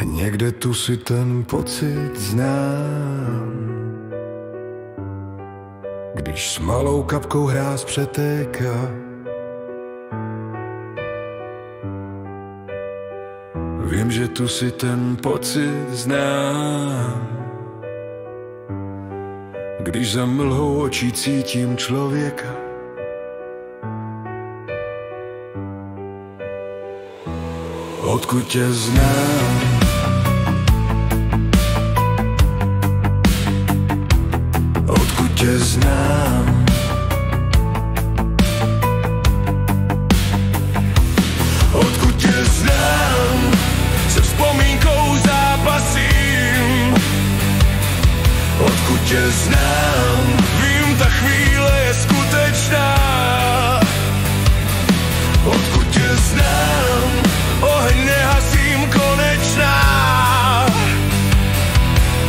Někde tu si ten pocit znám, když s malou kapkou hráz přetéká. Vím, že tu si ten pocit znám, když za mlhou očí cítím člověka. Odkud tě znám, odkud tě znám, odkud tě znám, se vzpomínkou zápasím. Odkud tě znám, vím, ta chvíle je skutečná. Odkud tě znám, oheň nehasím, konečná.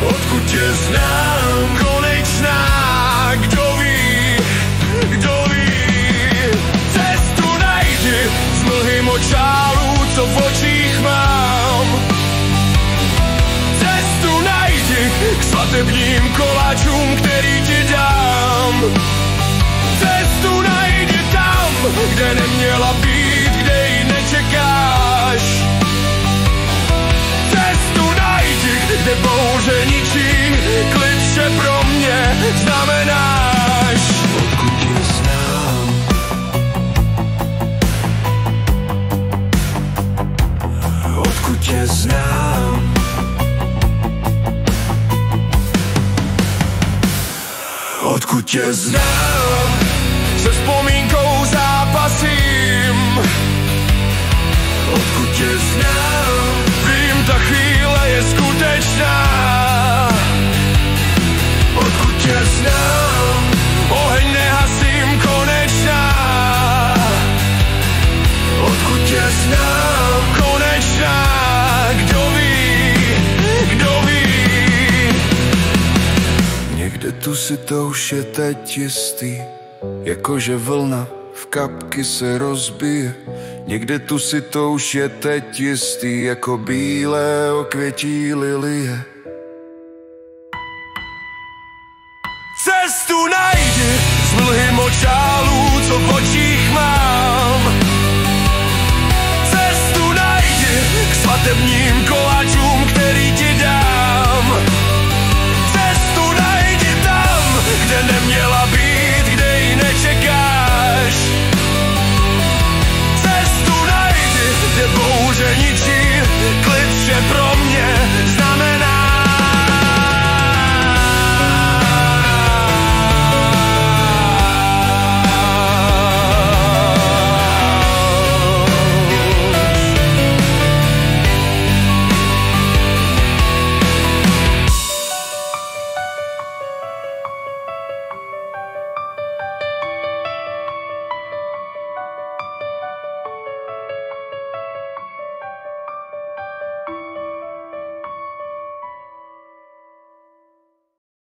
Odkud tě znám, konečná. Kdo ví, cestu najdi z mlhy močálů, co v očích mám. Cestu najdi k svatebním koláčům, který ti dám. Cestu najdi tam, kde neměla být, kde ji nečekáš. Cestu najdi, kde bouře ničí, klid vše pro mě znamenáš. Odkud tě znám, odkud tě znám, odkud tě znám, se vzpomínkou zápasím. Odkud tě znám, vím, ta chvíle je skutečná. Odkud tě znám, oheň nehasím, konečná. Odkud tě znám, konečná. Kdo ví, někde tu si to už je teď jistý, jakože vlna v kapky se rozbije. Někde tu si to už je teď jistý, jako bílé okvětí lilie. Cestu najdi z mlhy močálů, co v očích mám. Cestu najdi k svatebním